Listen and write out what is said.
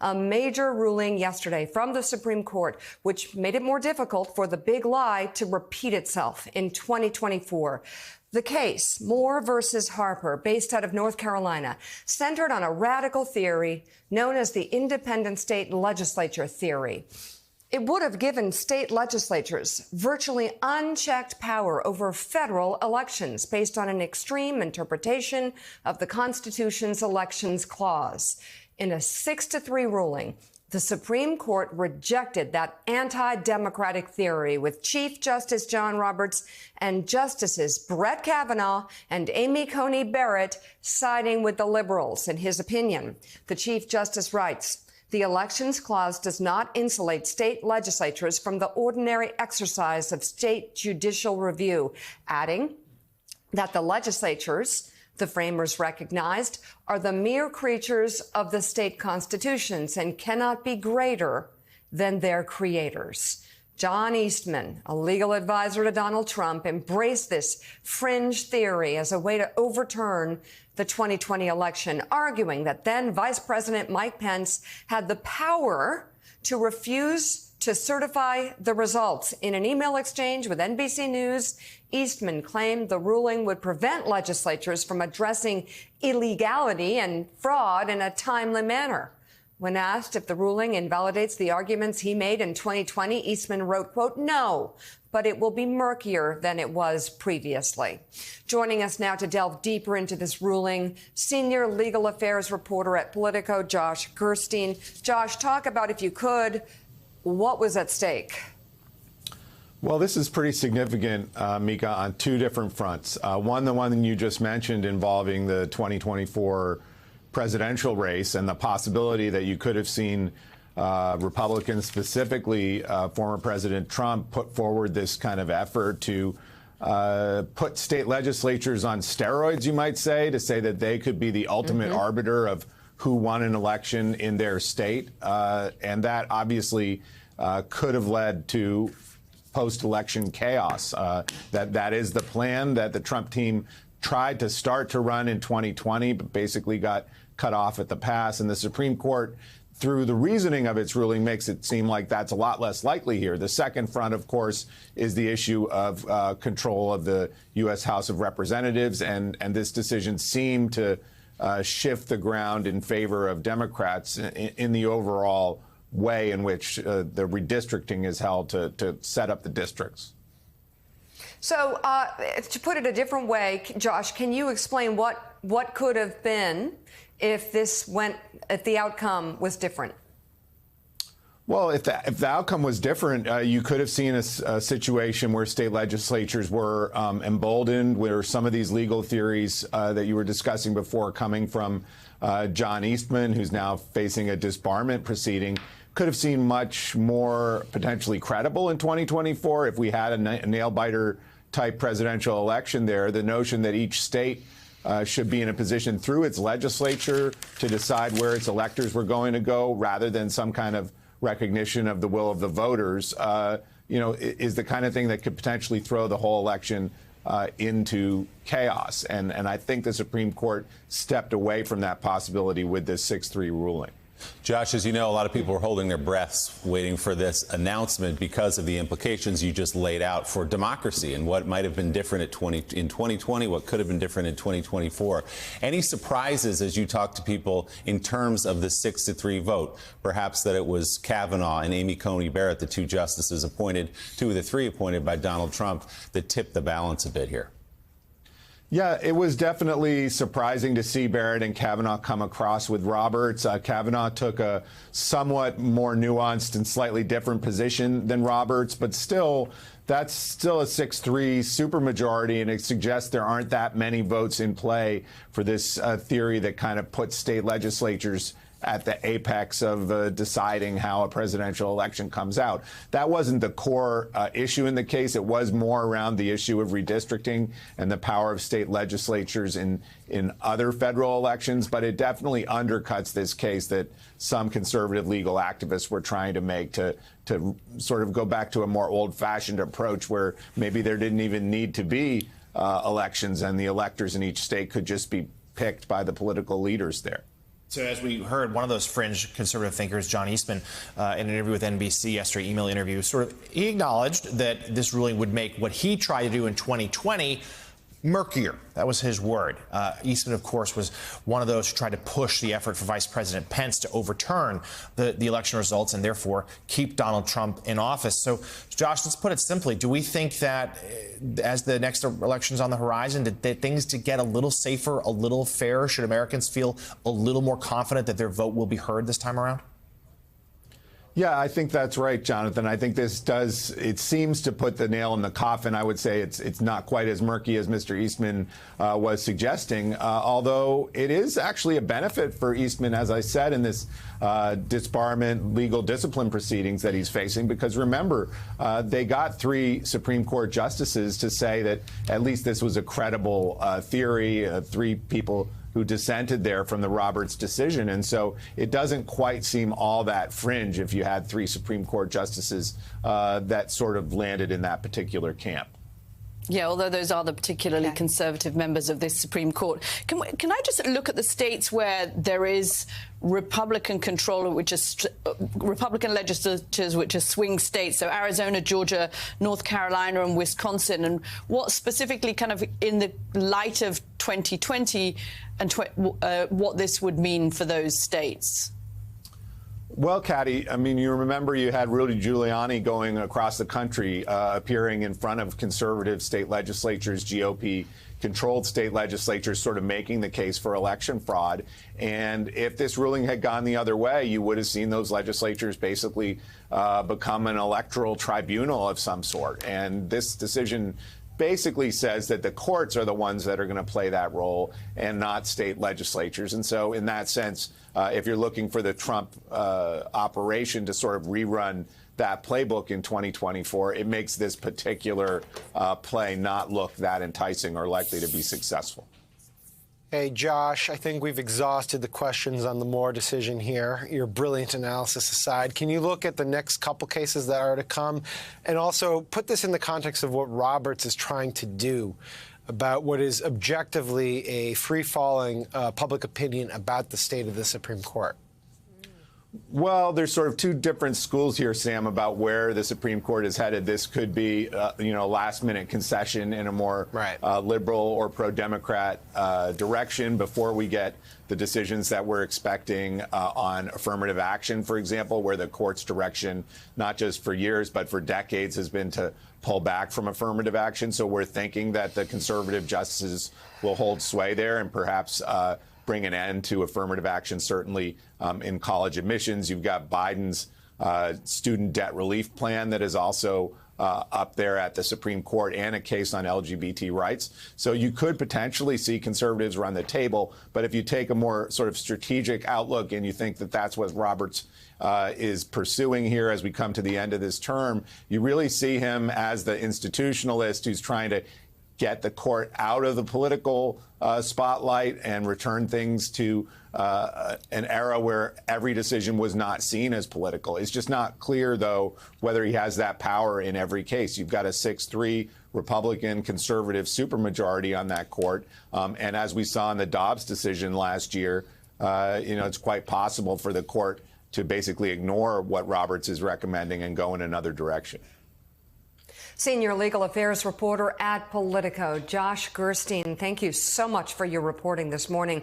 A major ruling yesterday from the Supreme Court, which made it more difficult for the big lie to repeat itself in 2024. The case, Moore versus Harper, based out of North Carolina, centered on a radical theory known as the independent state legislature theory. It would have given state legislatures virtually unchecked power over federal elections based on an extreme interpretation of the Constitution's elections clause. In a 6-3 ruling, the Supreme Court rejected that anti-democratic theory, with Chief Justice John Roberts and Justices Brett Kavanaugh and Amy Coney Barrett siding with the liberals. In his opinion, the Chief Justice writes, "The Elections Clause does not insulate state legislatures from the ordinary exercise of state judicial review," adding that the legislatures, the framers recognized, are the mere creatures of the state constitutions and cannot be greater than their creators. John Eastman, a legal advisor to Donald Trump, embraced this fringe theory as a way to overturn the 2020 election, arguing that then Vice President Mike Pence had the power to refuse to certify the results. In an email exchange with NBC News, Eastman claimed the ruling would prevent legislatures from addressing illegality and fraud in a timely manner. When asked if the ruling invalidates the arguments he made in 2020, Eastman wrote, quote, "No, but it will be murkier than it was previously." Joining us now to delve deeper into this ruling, senior legal affairs reporter at Politico, Josh Gerstein. Josh, talk about, if you could, what was at stake? Well, this is pretty significant, Mika, on two different fronts. The one you just mentioned involving the 2024 presidential race and the possibility that you could have seen Republicans, specifically former President Trump, put forward this kind of effort to put state legislatures on steroids, you might say, to say that they could be the ultimate arbiter of who won an election in their state. And that obviously could have led to post-election chaos. That is the plan that the Trump team tried to start to run in 2020, but basically got cut off at the pass. And the Supreme Court, through the reasoning of its ruling, makes it seem like that's a lot less likely here. The second front, of course, is the issue of control of the U.S. House of Representatives. And this decision seemed to shift the ground in favor of Democrats in the overall way in which the redistricting is held to set up the districts. So to put it a different way, Josh, can you explain what could have been if the outcome was different? Well, if the outcome was different, you could have seen a situation where state legislatures were emboldened, where some of these legal theories that you were discussing before, coming from John Eastman, who's now facing a disbarment proceeding, could have seemed much more potentially credible in 2024 if we had a nail-biter type presidential election there. The notion that each state should be in a position through its legislature to decide where its electors were going to go, rather than some kind of recognition of the will of the voters, is the kind of thing that could potentially throw the whole election into chaos. And I think the Supreme Court stepped away from that possibility with this 6-3 ruling. Josh, as you know, a lot of people are holding their breaths waiting for this announcement because of the implications you just laid out for democracy and what might have been different in 2020, what could have been different in 2024. Any surprises as you talk to people in terms of the 6-3 vote? Perhaps that it was Kavanaugh and Amy Coney Barrett, the two justices appointed, two of the three appointed by Donald Trump, that tipped the balance a bit here. Yeah, it was definitely surprising to see Barrett and Kavanaugh come across with Roberts. Kavanaugh took a somewhat more nuanced and slightly different position than Roberts, but that's still a 6-3 supermajority, and it suggests there aren't that many votes in play for this theory that kind of puts state legislatures at the apex of deciding how a presidential election comes out. That wasn't the core issue in the case. It was more around the issue of redistricting and the power of state legislatures in other federal elections. But it definitely undercuts this case that some conservative legal activists were trying to make to sort of go back to a more old-fashioned approach where maybe there didn't even need to be elections and the electors in each state could just be picked by the political leaders there. So as we heard, one of those fringe conservative thinkers, John Eastman, in an interview with NBC yesterday, email interview, he acknowledged that this ruling would make what he tried to do in 2020 murkier. That was his word. Eastman, of course, was one of those who tried to push the effort for Vice President Pence to overturn the election results and therefore keep Donald Trump in office. So, Josh, let's put it simply. Do we think that as the next election's on the horizon, that things to get a little safer, a little fairer? Should Americans feel a little more confident that their vote will be heard this time around? Yeah, I think that's right, Jonathan. I think it seems to put the nail in the coffin. I would say it's not quite as murky as Mr. Eastman was suggesting, although it is actually a benefit for Eastman, as I said, in this disbarment legal discipline proceedings that he's facing, because remember, they got 3 Supreme Court justices to say that at least this was a credible theory, 3 people who dissented there from the Roberts decision. And so it doesn't quite seem all that fringe if you had 3 Supreme Court justices that sort of landed in that particular camp. Yeah, although those are the particularly conservative members of this Supreme Court. Can I just look at the states where there is Republican control, which is Republican legislatures, which are swing states, so Arizona, Georgia, North Carolina and Wisconsin, and what specifically kind of in the light of 2020 and what this would mean for those states? Well, Katty, I mean, you remember you had Rudy Giuliani going across the country, appearing in front of conservative state legislatures, GOP-controlled state legislatures, sort of making the case for election fraud. And if this ruling had gone the other way, you would have seen those legislatures basically become an electoral tribunal of some sort. And this decision basically says that the courts are the ones that are going to play that role and not state legislatures. And so in that sense, if you're looking for the Trump operation to sort of rerun that playbook in 2024, it makes this particular play not look that enticing or likely to be successful. Hey, Josh, I think we've exhausted the questions on the Moore decision here. Your brilliant analysis aside, can you look at the next couple cases that are to come and also put this in the context of what Roberts is trying to do about what is objectively a free-falling public opinion about the state of the Supreme Court? Well, there's sort of 2 different schools here, Sam, about where the Supreme Court is headed. This could be, last-minute concession in a more liberal or pro-Democrat direction before we get the decisions that we're expecting on affirmative action, for example, where the court's direction, not just for years, but for decades, has been to pull back from affirmative action. So we're thinking that the conservative justices will hold sway there and perhaps bring an end to affirmative action, certainly in college admissions. You've got Biden's student debt relief plan that is also up there at the Supreme Court, and a case on LGBT rights. So you could potentially see conservatives run the table. But if you take a more sort of strategic outlook and you think that that's what Roberts is pursuing here as we come to the end of this term, you really see him as the institutionalist who's trying to get the court out of the political spotlight and return things to an era where every decision was not seen as political. It's just not clear, though, whether he has that power in every case. You've got a 6-3 Republican conservative supermajority on that court. And as we saw in the Dobbs decision last year, it's quite possible for the court to basically ignore what Roberts is recommending and go in another direction. Senior legal affairs reporter at Politico, Josh Gerstein, thank you so much for your reporting this morning.